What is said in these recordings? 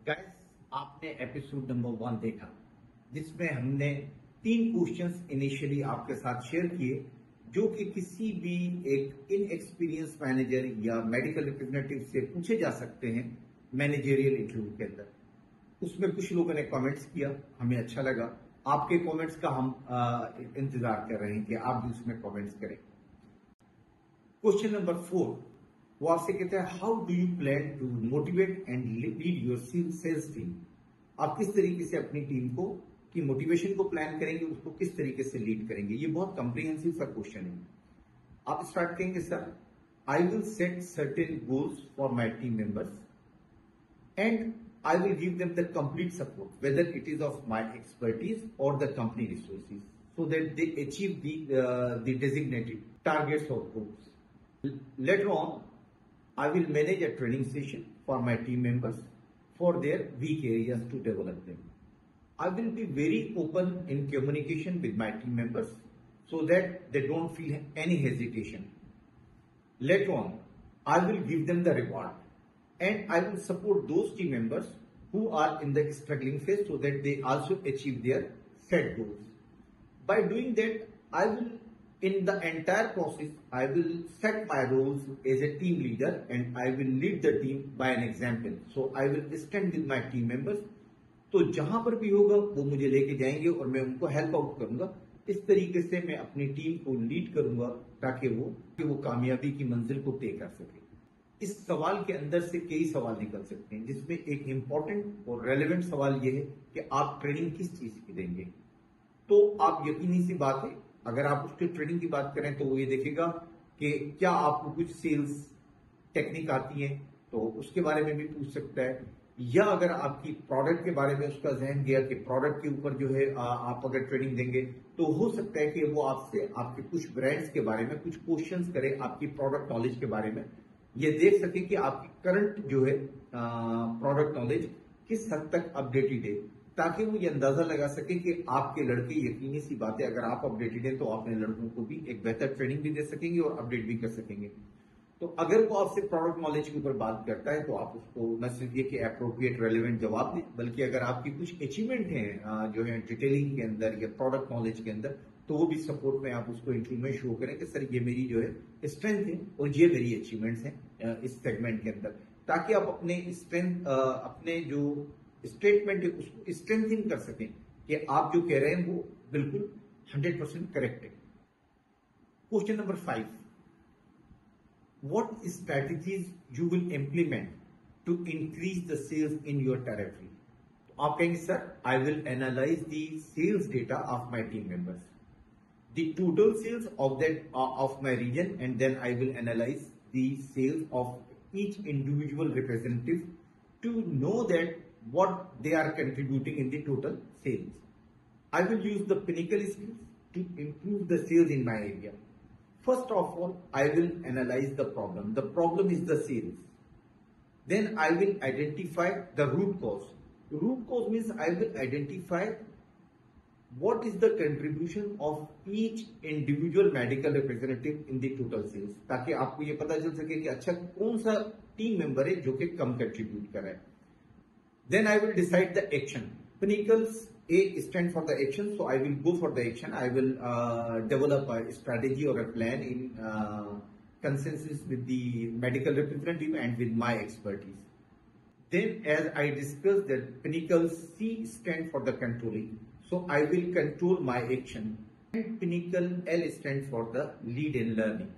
Guys, आपने episode number 1 देखा जिसमें हमने 3 क्वेश्चंस इनिशियली आपके साथ शेयर किए जो कि किसी भी एक इनएक्सपीरियंस मैनेजर या मेडिकल रिप्रेजेंटेटिव से पूछे जा सकते हैं मैनेजरियल इंटरव्यू के अंदर। उसमें कुछ लोगों ने कमेंट्स किया, हमें अच्छा लगा। आपके कमेंट्स का हम इंतजार कर रहे हैं कि आप भी उसमें कमेंट्स करें। क्वेश्चन नंबर 4 वो आपसे कहते हैं, how do you plan to motivate and lead your sales team. आप किस तरीके से अपनी टीम को की मोटिवेशन को प्लान करेंगे, उसको किस तरीके से लीड करेंगे। ये बहुत कॉम्प्रिहेंसिव सा क्वेश्चन है। आप स्टार्ट करेंगे, sir I will set certain goals for my team members and I will give them the complete support, whether it is of my expertise or the company resources, so that they achieve the designated targets or goals. Later on, I will manage a training session for my team members for their weak areas to develop them. I will be very open in communication with my team members so that they don't feel any hesitation. Later on, I will give them the reward and I will support those team members who are in the struggling phase so that they also achieve their set goals. By doing that, I will, in the entire process, I will set my roles as a team leader and I will lead the team by an example. So I will stand with my team members. तो जहां पर भी होगा वो मुझे लेके जाएंगे और मैं उनको हेल्प आउट करूंगा। इस तरीके से मैं अपनी टीम को लीड करूंगा ताकि वो कामयाबी की मंजिल को तय कर सके। इस सवाल के अंदर से कई सवाल निकल सकते हैं, जिसमें एक इंपॉर्टेंट और रेलेवेंट सवाल यह है कि आप ट्रेनिंग किस चीज की देंगे। तो आप यकीनी सी बात है, अगर आप उसकी ट्रेनिंग की बात करें तो वो ये देखेगा कि क्या आपको कुछ सेल्स टेक्निक आती है, तो उसके बारे में भी पूछ सकता है। या अगर आपकी प्रोडक्ट के बारे में उसका जहन गया कि प्रोडक्ट के ऊपर जो है आप अगर ट्रेनिंग देंगे, तो हो सकता है कि वो आपसे आपके कुछ ब्रांड्स के बारे में कुछ क्वेश्चंस करे, आपकी प्रोडक्ट नॉलेज के बारे में ये देख सके कि आपकी करंट जो है प्रोडक्ट नॉलेज किस हद तक अपडेटेड है, ताकि वो ये अंदाजा लगा सके कि आपके लड़के, यकीनी सी बात है, अगर आप अपडेटेड हैं तो अपने लड़कों को भी एक बेहतर ट्रेनिंग भी दे सकेंगे और अपडेट भी कर सकेंगे। तो अगर वो आपसे प्रोडक्ट नॉलेज के ऊपर बात करता है तो आप उसको न सिर्फ ये कि अप्रोप्रिएट रेलेवेंट जवाब दें, बल्कि अगर आपकी कुछ अचीवमेंट है जो है डिटेलिंग के अंदर या प्रोडक्ट नॉलेज के अंदर, तो वो भी सपोर्ट में आप उसको इंटरव्यू में शो करें कि सर ये मेरी जो है स्ट्रेंथ है और ये मेरी अचीवमेंट्स हैं इस सेगमेंट के अंदर, ताकि आप अपने स्ट्रेंथ अपने जो स्टेटमेंट है उसको स्ट्रेंथिंग कर सकें कि आप जो कह रहे हैं वो बिल्कुल 100% करेक्ट है। Question number 5, what strategies you will implement to increase the sales in your territory? तो आप कहेंगे, sir I will analyze the sales data of my team members, the total sales of my region, and then I will analyze the sales of each individual representative to know that what they are contributing in the total sales. I will use the Pinnacle skills to improve the sales in my area. First of all, I will analyze the problem. The problem is the sales. Then I will identify the root cause. Root cause means I will identify what is the contribution of each individual medical representative in the total sales, ताकि आपको ये पता चल सके कि अच्छा कौन सा टीम मेंबर है जो कि कम कंट्रीब्यूट कर रहा है। Then I will decide the action. Pinnacles A stand for the action, so I will go for the action. I will develop a strategy or a plan in consensus with the medical representative and with my expertise. Then, as I discussed, that Pinnacle C stand for the controlling, so I will control my action. And Pinnacle L stand for the lead and learning.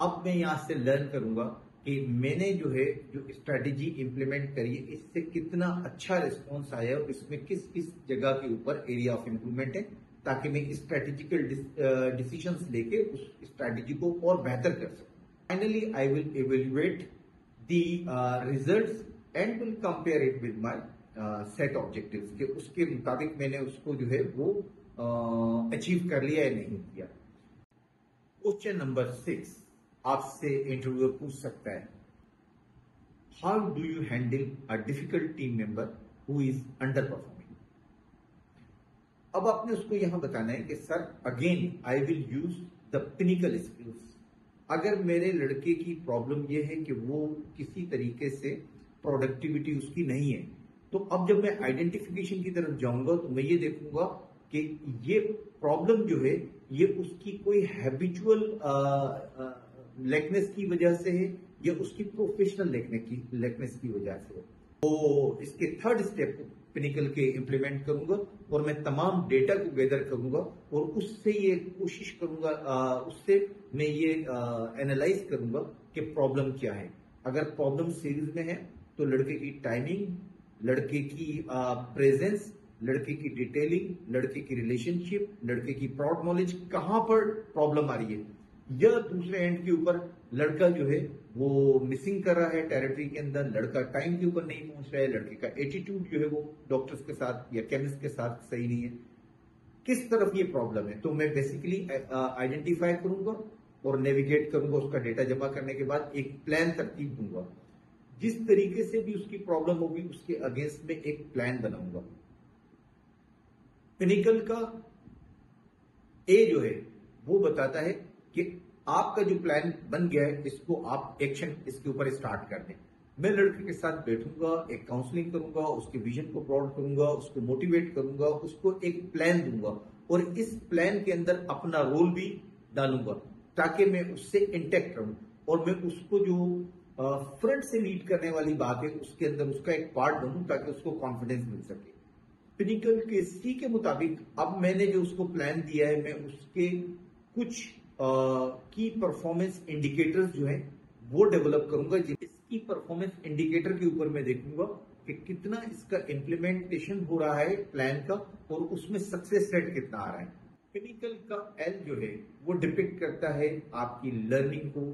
अब मैं यहाँ से learn करूंगा कि मैंने जो है जो स्ट्रेटेजी इंप्लीमेंट करी है इससे कितना अच्छा रिस्पॉन्स आया और इसमें किस किस जगह के ऊपर एरिया ऑफ इम्प्रूवमेंट है, ताकि मैं स्ट्रेटेजिकल डिसीजंस लेके उस स्ट्रेटेजी को और बेहतर कर सकूं। Finally I will evaluate the results and will compare it with my set objectives के उसके मुताबिक मैंने उसको जो है वो अचीव कर लिया या नहीं किया। क्वेश्चन नंबर 6 आपसे इंटरव्यूअर पूछ सकता है, how do you handle a difficult team member who is under performing. अब आपने उसको यहां बताना है कि sir again I will use the pinnacle skills. अगर मेरे लड़के की प्रॉब्लम यह है कि वो किसी तरीके से प्रोडक्टिविटी उसकी नहीं है, तो अब जब मैं आइडेंटिफिकेशन की तरफ जाऊंगा तो मैं ये देखूंगा कि ये प्रॉब्लम जो है ये उसकी कोई हैबिचुअल लेकनेस की वजह से है या उसकी प्रोफेशनल लेकनेस की वजह से है। तो इसके थर्ड स्टेप को पिनिकल के इम्प्लीमेंट करूंगा और मैं तमाम डेटा को गैदर करूंगा और उससे ये कोशिश करूंगा, उससे मैं ये एनालाइज करूंगा कि प्रॉब्लम क्या है। अगर प्रॉब्लम सीरीज में है तो लड़के की टाइमिंग, लड़के की प्रेजेंस, लड़के की डिटेलिंग, लड़के की रिलेशनशिप, लड़के की प्रॉड नॉलेज, कहां पर प्रॉब्लम आ रही है, या दूसरे एंड के ऊपर लड़का जो है वो मिसिंग कर रहा है टेरिटरी के अंदर, लड़का टाइम के ऊपर नहीं पहुंच रहा है, लड़के का एटीट्यूड जो है वो डॉक्टर्स के साथ या केमिस्ट के साथ सही नहीं है, किस तरफ ये प्रॉब्लम है। तो मैं बेसिकली आइडेंटिफाई करूंगा और नेविगेट करूंगा, उसका डेटा जमा करने के बाद एक प्लान तरतीब दूंगा। जिस तरीके से भी उसकी प्रॉब्लम होगी उसके अगेंस्ट में एक प्लान बनाऊंगा। पिनिकल का ए जो है वो बताता है कि आपका जो प्लान बन गया है इसको आप एक्शन इसके ऊपर स्टार्ट कर दें। मैं लड़के के साथ बैठूंगा, एक काउंसलिंग करूंगा, उसके विजन को ब्रॉड करूंगा, उसको मोटिवेट करूंगा, उसको एक प्लान दूंगा और इस प्लान के अंदर अपना रोल भी डालूंगा ताकि मैं उससे इंटैक्ट रहूं और मैं उसको जो फ्रंट से लीड करने वाली बात है उसके अंदर उसका एक पार्ट बनूं ताकि उसको कॉन्फिडेंस मिल सके। पिनिकल के सी के मुताबिक अब मैंने जो उसको प्लान दिया है मैं उसके कुछ की परफॉर्मेंस इंडिकेटर्स जो है वो डेवलप करूंगा। इसकी परफॉर्मेंस इंडिकेटर के ऊपर मैं देखूंगा कि कितना इसका इम्प्लीमेंटेशन हो रहा है प्लान का और उसमें सक्सेस रेट कितना आ रहा है। पिनिकल का एल जो है वो डिपिक्ट करता है आपकी लर्निंग को,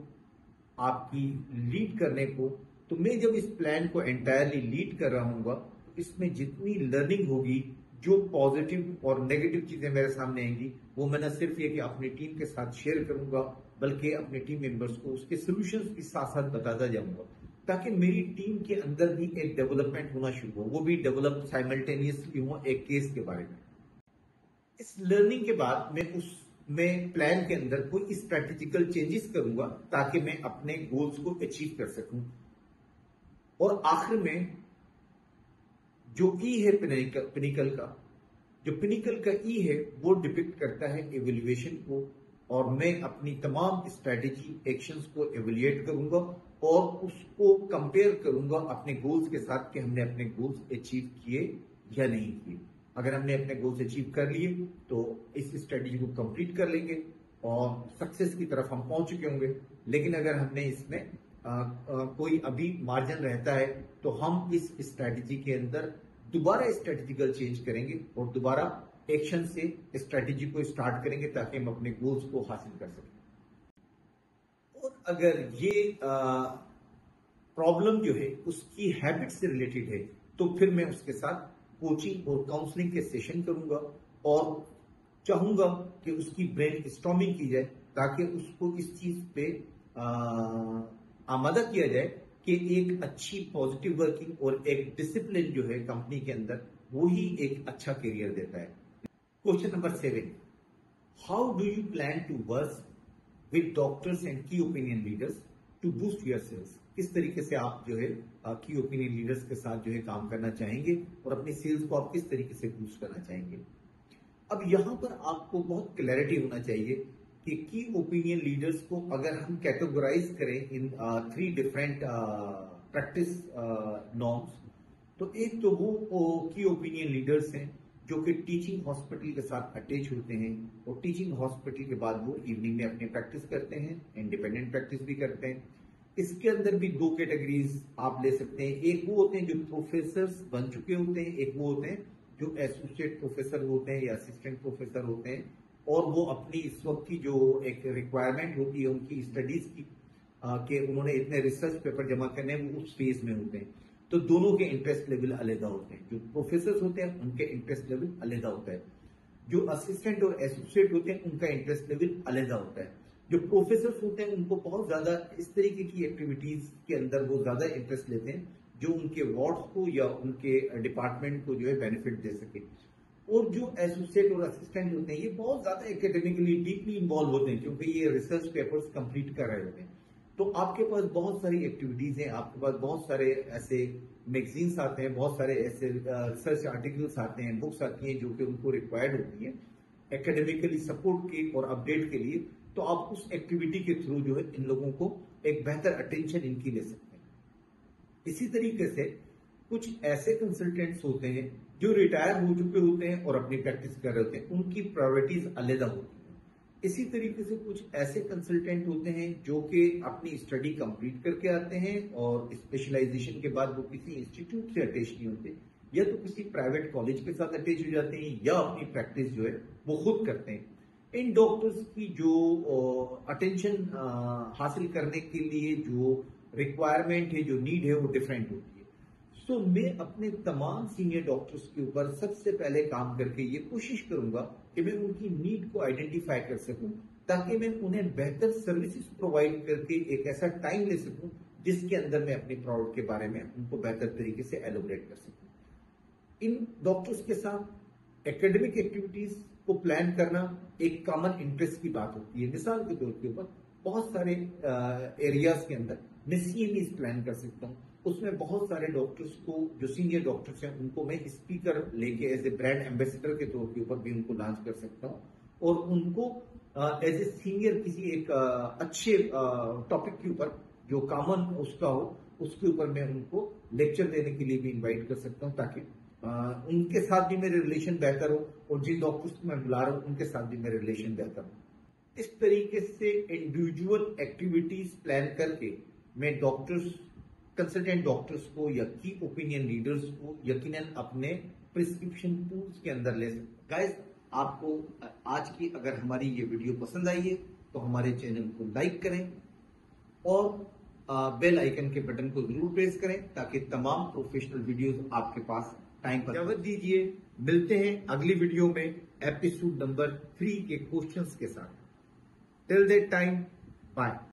आपकी लीड करने को। तो मैं जब इस प्लान को एंटायरली लीड कर रहा हूँ तो इसमें जितनी लर्निंग होगी, जो पॉजिटिव और नेगेटिव चीजें मेरे सामने आएंगी, वो मैं न सिर्फ ये कि अपनी टीम के साथ शेयर करूंगा बल्कि अपने टीम मेंबर्स को उसके सॉल्यूशंस के साथ साथ बताता जाऊंगा ताकि मेरी टीम के अंदर भी एक डेवलपमेंट होना शुरू हो, वो भी डेवलप साइमल्टेनियसली हो एक केस के बारे में। इस लर्निंग के बाद मैं प्लान के अंदर कोई स्ट्रेटेजिकल चेंजेस करूंगा ताकि मैं अपने गोल्स को अचीव कर सकूं। और आखिर में जो ई है पिनिकल का, जो पिनिकल का ई है वो डिपिक्ट करता है एवेल्युएशन को और मैं अपनी तमाम स्ट्रेटेजी एक्शंस को एवेल्युएट करूंगा और उसको कंपेयर करूंगा अपने गोल्स के साथ कि हमने अपने गोल्स अचीव किए या नहीं किए। अगर हमने अपने गोल्स अचीव कर लिए तो इस स्ट्रेटेजी को कंप्लीट कर लेंगे और सक्सेस की तरफ हम पहुंच चुके होंगे। लेकिन अगर हमने इसमें कोई अभी मार्जिन रहता है तो हम इस स्ट्रेटेजी के अंदर दोबारा स्ट्रेटेजिकल चेंज करेंगे और दोबारा एक्शन से स्ट्रेटेजी को स्टार्ट करेंगे ताकि हम अपने गोल्स को हासिल कर सकें। और अगर ये प्रॉब्लम जो है उसकी हैबिट से रिलेटेड है तो फिर मैं उसके साथ कोचिंग और काउंसलिंग के सेशन करूंगा और चाहूंगा कि उसकी ब्रेन स्टॉर्मिंग की जाए ताकि उसको इस चीज पे आमादा किया जाए कि एक अच्छी पॉजिटिव वर्किंग और एक डिसिप्लिन जो है कंपनी के अंदर वो ही एक अच्छा करियर देता है। Question number 7, how do you plan to work with doctors and key opinion leaders to boost your sales? किस तरीके से आप जो है की ओपिनियन लीडर्स के साथ जो है काम करना चाहेंगे और अपनी सेल्स को आप किस तरीके से बूस्ट करना चाहेंगे? अब यहां पर आपको बहुत क्लैरिटी होना चाहिए कि की ओपिनियन लीडर्स को अगर हम कैटेगराइज करें इन 3 डिफरेंट प्रैक्टिस नॉर्म्स, तो एक तो वो की ओपिनियन लीडर्स हैं जो कि टीचिंग हॉस्पिटल के साथ अटैच होते हैं और टीचिंग हॉस्पिटल के बाद वो इवनिंग में अपनी प्रैक्टिस करते हैं, इंडिपेंडेंट प्रैक्टिस भी करते हैं। इसके अंदर भी 2 कैटेगरीज आप ले सकते हैं। एक वो होते हैं जो प्रोफेसर्स बन चुके होते हैं, एक वो होते हैं जो एसोसिएट प्रोफेसर होते हैं या असिस्टेंट प्रोफेसर होते हैं और वो अपनी इस वक्त की जो एक रिक्वायरमेंट होती है उनकी स्टडीज की कि उन्होंने इतने रिसर्च पेपर जमा करने हैं, वो उस फेज में होते हैं। तो दोनों के इंटरेस्ट लेवल अलग होते हैं। जो प्रोफेसर होते हैं उनके इंटरेस्ट लेवल अलग होता है, जो असिस्टेंट और एसोसिएट होते हैं उनका इंटरेस्ट लेवल अलग होता है। जो प्रोफेसर होते हैं उनको बहुत ज्यादा इस तरीके की एक्टिविटीज के अंदर वो ज्यादा इंटरेस्ट लेते हैं जो उनके वार्ड्स को या उनके डिपार्टमेंट को जो है बेनिफिट दे सके। और जो एसोसिएट और असिस्टेंट होते हैं ये बहुत ज्यादा एकेडमिकली डीपली इन्वॉल्व होते हैं क्योंकि ये रिसर्च पेपर्स कंप्लीट कर रहे होते हैं। तो आपके पास बहुत सारी एक्टिविटीज हैं, आपके पास बहुत सारे ऐसे मैगजीन्स आते हैं, बहुत सारे ऐसे रिसर्च आर्टिकल्स आते हैं, बुक्स आती हैं जो कि उनको रिक्वायर्ड होती है एकेडमिकली सपोर्ट के और अपडेट के लिए। तो आप उस एक्टिविटी के थ्रू जो है इन लोगों को एक बेहतर अटेंशन इनकी ले सकते हैं। इसी तरीके से कुछ ऐसे कंसल्टेंट्स होते हैं जो रिटायर हो चुके होते हैं और अपनी प्रैक्टिस कर रहे होते हैं, उनकी प्रायोरिटीज अलग होती है। इसी तरीके से कुछ ऐसे कंसल्टेंट होते हैं जो कि अपनी स्टडी कंप्लीट करके आते हैं और स्पेशलाइजेशन के बाद वो किसी इंस्टीट्यूट से अटैच नहीं होते, या तो किसी प्राइवेट कॉलेज के साथ अटैच हो जाते हैं, या अपनी प्रैक्टिस जो है वो खुद करते हैं। इन डॉक्टर्स की जो अटेंशन हासिल करने के लिए जो रिक्वायरमेंट है, जो नीड है, वो डिफरेंट होती है। सो मैं अपने तमाम सीनियर डॉक्टर्स के ऊपर सबसे पहले काम करके ये कोशिश करूंगा कि मैं उनकी नीड को आइडेंटिफाई कर सकूं, ताकि मैं उन्हें बेहतर सर्विसेज प्रोवाइड करके एक ऐसा टाइम ले सकूं जिसके अंदर मैं अपने प्रोडक्ट के बारे में उनको बेहतर तरीके से एलोबरेट कर सकूं। इन डॉक्टर्स के साथ एकेडमिक एक्टिविटीज को प्लान करना एक कॉमन इंटरेस्ट की बात होती है। मिसाल के तौर के ऊपर बहुत सारे एरियाज के अंदर मैं CMEs प्लान कर सकता हूँ, उसमें बहुत सारे डॉक्टर्स को, जो सीनियर डॉक्टर्स हैं, उनको मैं स्पीकर लेके एज ए ब्रांड एम्बेसडर के तौर के ऊपर भी उनको लॉन्च कर सकता हूँ, और उनको एज ए सीनियर किसी एक अच्छे टॉपिक के ऊपर जो कॉमन उसका हो, उसके ऊपर मैं उनको लेक्चर देने के लिए भी इन्वाइट कर सकता हूँ, ताकि उनके साथ भी मेरे रिलेशन बेहतर हो और जिन डॉक्टर्स को मैं बुला रहा हूँ उनके साथ भी मेरे रिलेशन बेहतर हो। इस तरीके से इंडिविजुअल एक्टिविटीज प्लान करके मैं डॉक्टर्स, कंसल्टेंट डॉक्टर्स को या की ओपिनियन लीडर्स को यकीनन अपने प्रिस्क्रिप्शन टूल्स के अंदर ले सकते। गाइस, आपको आज की अगर हमारी ये वीडियो पसंद आई है तो हमारे चैनल को लाइक करें और बेल आइकन के बटन को जरूर प्रेस करें, ताकि तमाम प्रोफेशनल वीडियोस आपके पास टाइम पर इजाजत दीजिए। मिलते हैं अगली वीडियो में एपिसोड नंबर 3 के क्वेश्चंस के साथ। Till that time, bye.